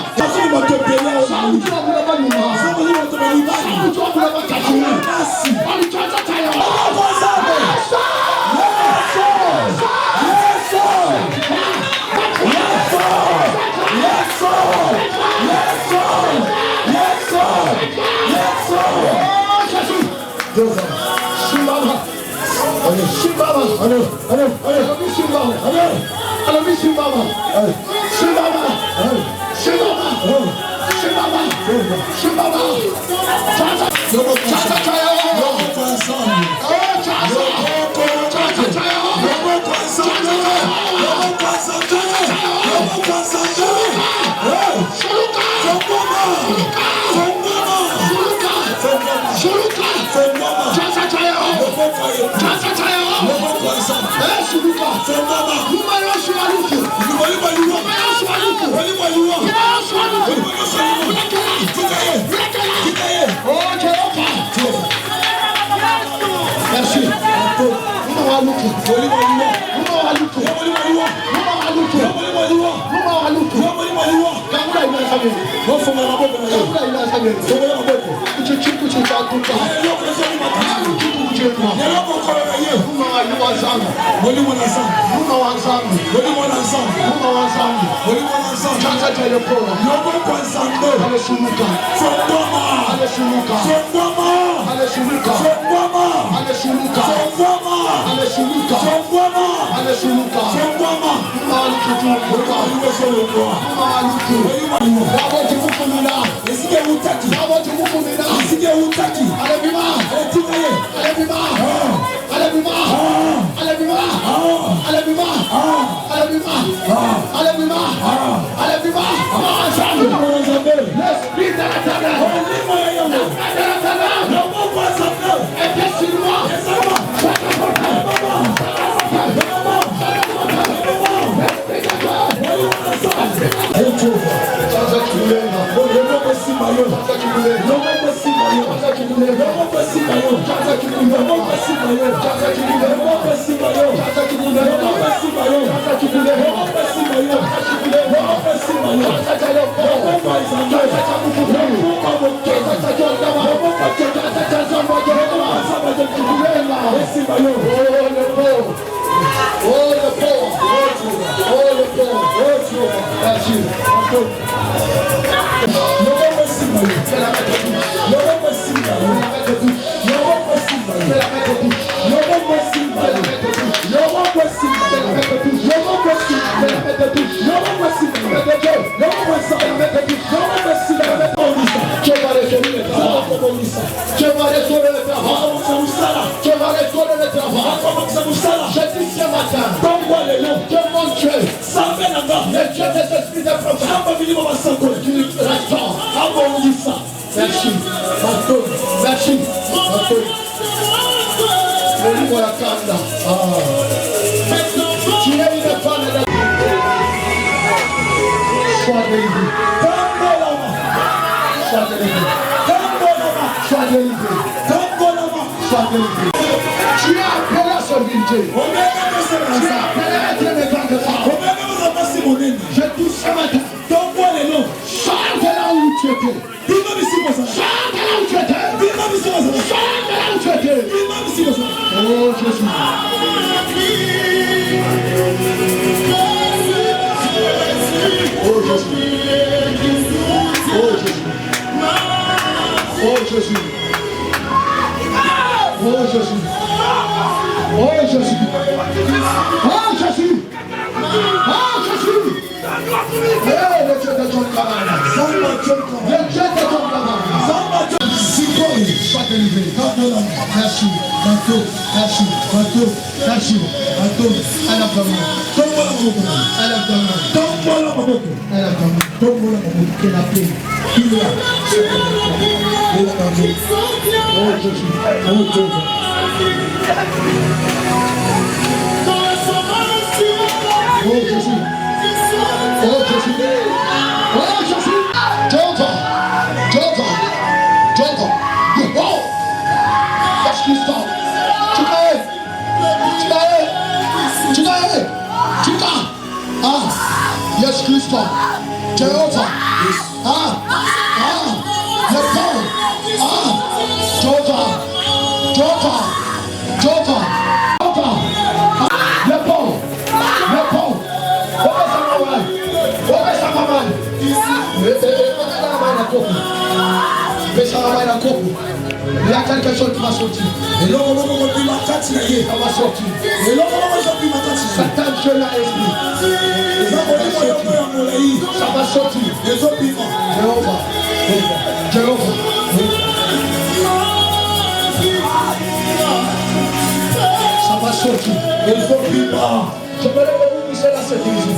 Merci. Merci. Tu as appelé à son village. Je dis ce matin, sors de là où tu étais. Sors de là où tu étais. Sors de là où tu étais. Oh Jésus. Oh Jésus. Oh Jésus. Oh Jésus. Oh Jésus. Oh Jésus. Oh Jésus. Oh Jésus. Eh, le Dieu de ton travail. Le Dieu de ton travail. Sois délivré. Merci. Merci. Merci. Merci. Elle a vraiment. Elle a vraiment. Elle a vraiment. Qu'elle a pris. Qu'il y a. Oh Jésus. Oh Jésus. Oh Jésus. Oh Jésus. Oh Jésus. Jehovah. Jehovah. Jehovah. Oh. Parce qu'il sort. Tu m'as. Ah. Yes, Christ. Jehovah. Ah. Le pont. Ah. Jehovah. Jehovah. Jehovah. Le pont. Il y a quelque chose qui va sortir. Ça va sortir. Satan, je l'ai esprit. Ça va sortir. Jéhovah. Jéhovah. Ça va sortir. Je me lève où vous êtes la sécurité.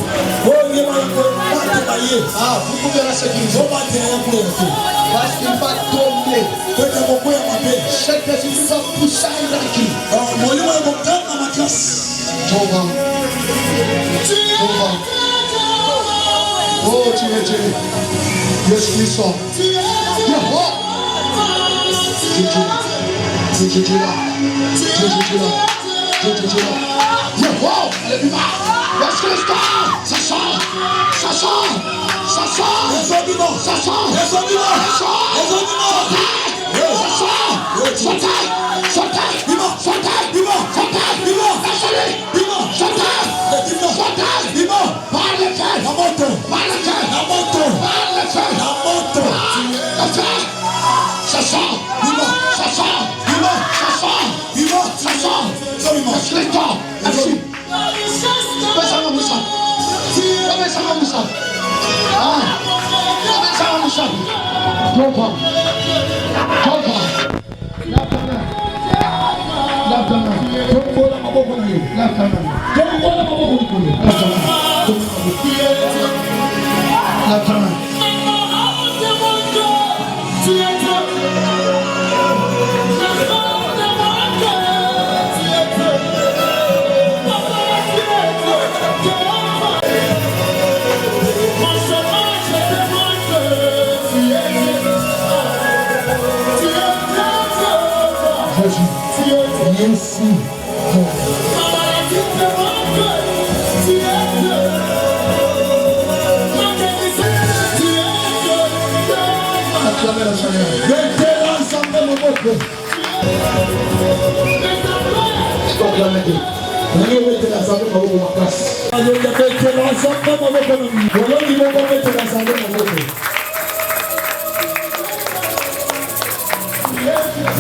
Ah, vous pouvez la sécurité. Parce qu'il va tomber. Cette esprit va pousser un acquis. Jehovah. Oh, tu es Dieu. Yes, Christ. Jehovah.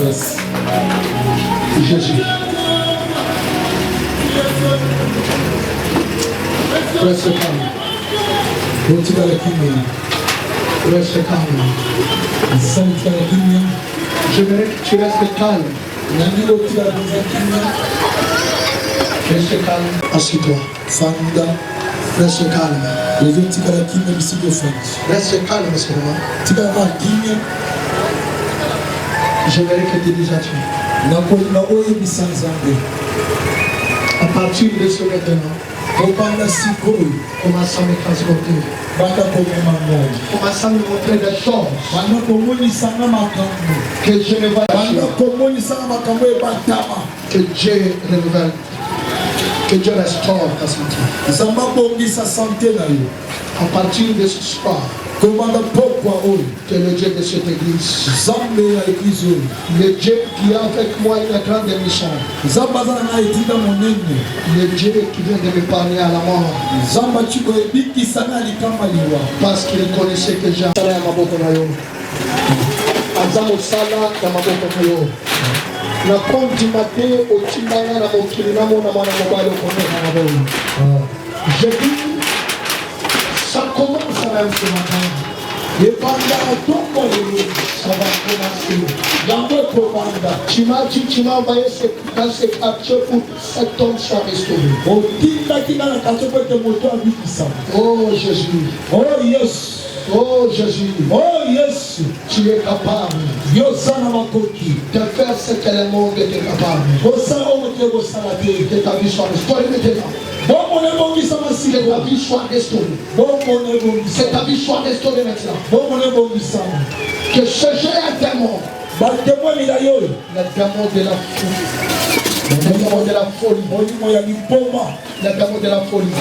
Yes. Jésus. Reste calme. Reste calme. Reste calme. J'aimerais que tu restes calme. Reste calme. Assieds-toi. Fanda. Reste calme. Reste calme, seulement. J'aimerais que tu dises à Dieu. À partir de ce maintenant, commence à me transporter. Commence à me montrer des choses que je ne vois pas. Que Dieu révèle. Que Dieu restaure ta santé. À partir de ce soir, que le Dieu de cette église, le Dieu qui a avec moi une grande mission, le Dieu qui vient de me parler à la mort, parce qu'il connaissait que j'ai na compte matin au Timana na Mokilinamo na Mwana Mobile au je dis, ça commence à même ce matin. Et pendant tout le monde, ça va commencer. Dans votre mandat, tu m'as envoyé dans ces quartiers pour cet homme soit restauré. Oh Jésus. Oh yes. Oh Jésus, oh yes, tu es capable de faire ce que le monde est capable. Que ta vie soit restaurée maintenant. Que ta vie soit restaurée. Que ta vie soit restaurée maintenant. Que ce jeu est un démon. Le démon de la folie. Le démon de la folie. Le démon de la folie.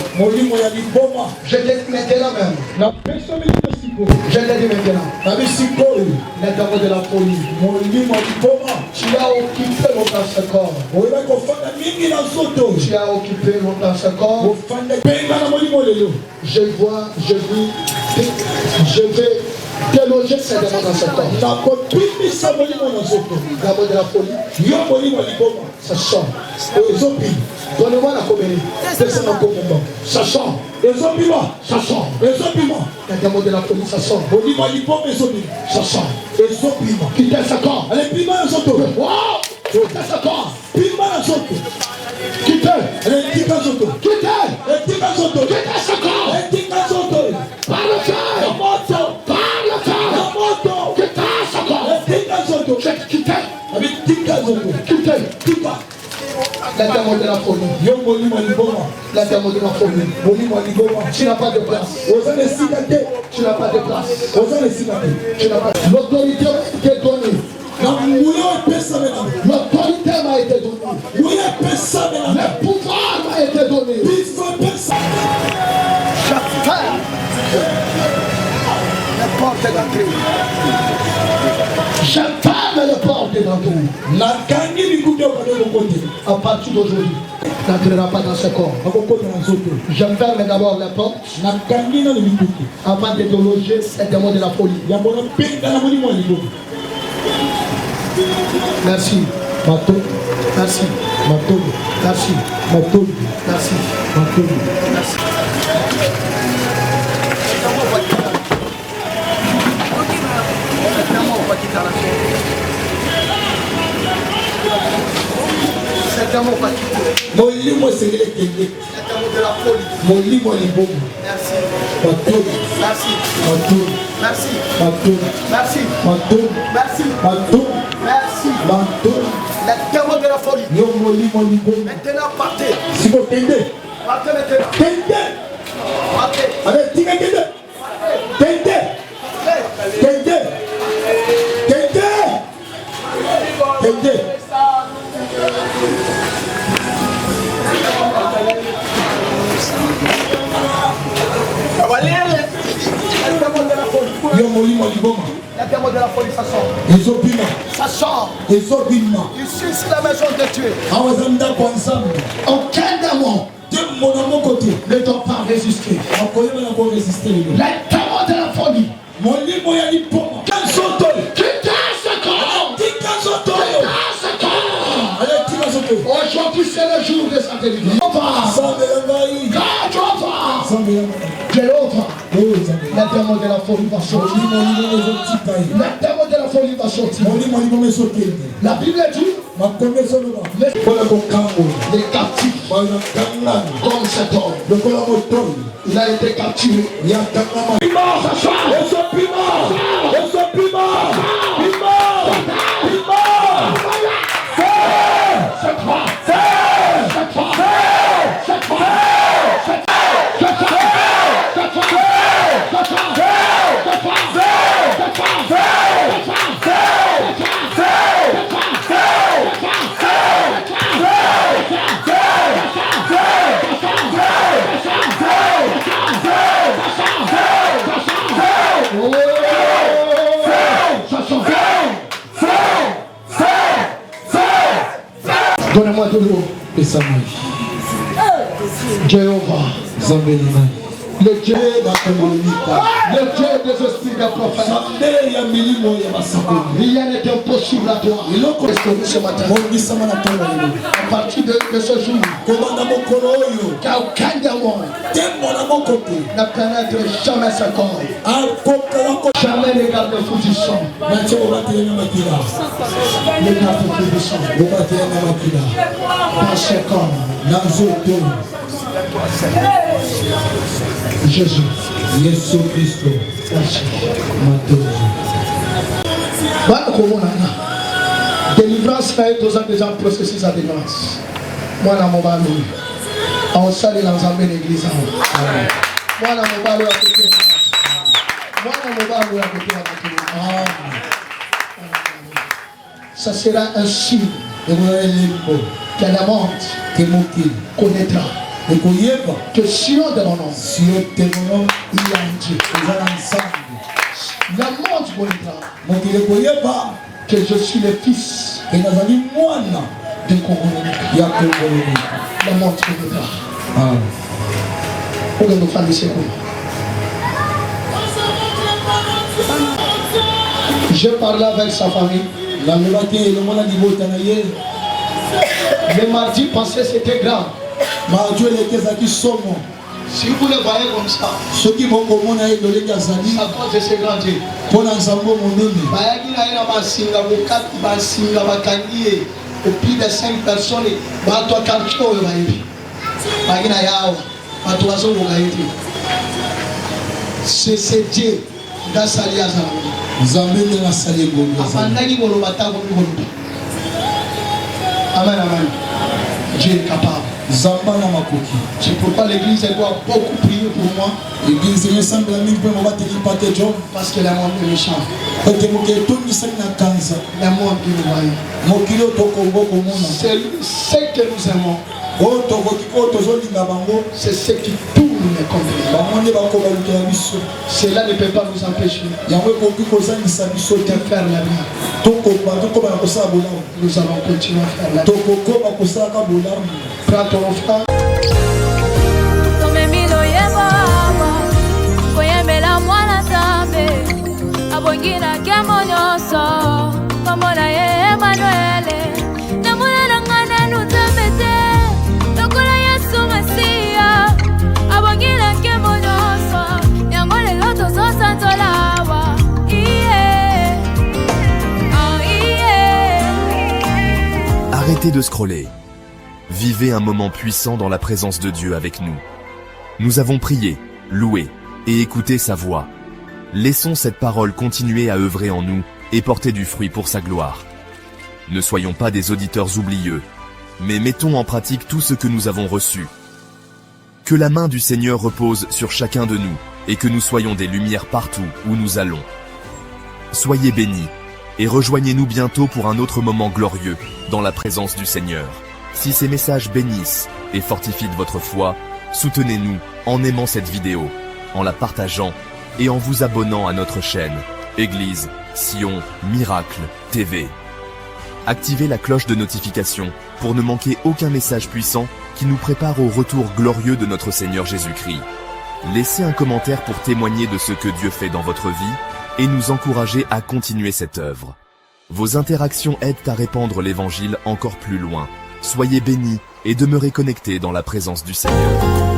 Je te dis maintenant même. Je te dis maintenant. Le démon de la folie. Tu as occupé longtemps ce corps. Tu as occupé longtemps ce corps. Je vois, je vais déloger ces démons dans ce corps. Démon de la folie. Ça sort. Donnez-moi la comédie. Ça sort. Ça sort. Le démon de la folie, ça sort. Ça sort. Quittez ce corps. Quittez ce corps. Quittez ce corps. Par le feu. Quittez ce corps. La démon de la folie. La démon de la folie. Tu n'as pas de place. Tu n'as pas de place. Tu n'as pas. L'autorité t'est donnée. L'autorité m'a été donnée. Le pouvoir m'a été donné. Je ferme les portes d'entrée. À partir d'aujourd'hui, tu n'entreras pas dans ce corps. Je ferme d'abord les portes avant de déloger ces démons de la folie. Merci. Merci. Merci. Merci. Merci. C'est un mot pas quitter. C'est un mot de la folie. Merci. Merci. Merci. Merci. Merci. Le démon de la folie. Maintenant partez. Partez maintenant. Partez. La démon de la folie, ça sort. Ça sort. Ici, c'est la maison de Dieu. Aucun démon système. L'état de la folie. Molimo ya lipoma. Kanzoto. Quittez ce corps. Tika zoto. Quittez ce corps. Allez, tika zoto. Aujourd'hui, c'est le jour de sa délivrance. Sambelangai. Jéhovah. Sambelangai. Jéhovah. Oh, Sambelangai. Le démon de la folie va sortir. Molimo mezotikai. Le démon de la folie va sortir. Molimo mezotikai. La Bible dit les captifs comme cet homme. Il a été capturé. Il ce soir. Donnez-moi de l'eau. Jéhovah. Le Dieu des esprits de prophète. Rien n'est impossible à toi. Ce matin. À partir de ce jour, qu'aucun démon ne pénètre jamais ce corps. Jamais les garde-fous du sang. Les garde-fous du sang. Dans ce corps. Jésus. Yesu Kristo. Délivrance est déjà un processus à délivrance. Moi, dans mon ballon, on salue dans l'église. Moi, dans mon ballon, à côté. Moi, dans mon ballon, à côté. Ça sera un signe que le monde connaîtra. Que Sion de mon nom, il y a un Dieu. Le monde connaîtra que je suis le fils de Congolais. Le monde connaîtra. Pour que nous fassions des secours. Je parlais avec sa famille. Le mardi passé, c'était grave. Si vous le voyez comme ça, à cause de ces grands dieux, au plus de 5 personnes, c'est ce Dieu amen, amen. Dieu est capable. C'est pourquoi l'église doit beaucoup prier pour moi. Parce que le monde est méchant. Le monde est voyant. C'est ce que nous aimons. C'est ce qui tourne les contrées. Cela ne peut pas nous empêcher de faire la vie. Nous allons continuer à faire la vie. Prends ton frère. Arrêtez de scroller. Vivez un moment puissant dans la présence de Dieu avec nous. Nous avons prié, loué et écouté sa voix. Laissons cette parole continuer à œuvrer en nous et porter du fruit pour sa gloire. Ne soyons pas des auditeurs oublieux, mais mettons en pratique tout ce que nous avons reçu. Que la main du Seigneur repose sur chacun de nous et que nous soyons des lumières partout où nous allons. Soyez bénis et rejoignez-nous bientôt pour un autre moment glorieux dans la présence du Seigneur. Si ces messages bénissent et fortifient votre foi, soutenez-nous en aimant cette vidéo, en la partageant et en vous abonnant à notre chaîne Église Sion Miracle TV. Activez la cloche de notification pour ne manquer aucun message puissant qui nous prépare au retour glorieux de notre Seigneur Jésus-Christ. Laissez un commentaire pour témoigner de ce que Dieu fait dans votre vie et nous encourager à continuer cette œuvre. Vos interactions aident à répandre l'évangile encore plus loin. Soyez bénis et demeurez connectés dans la présence du Seigneur.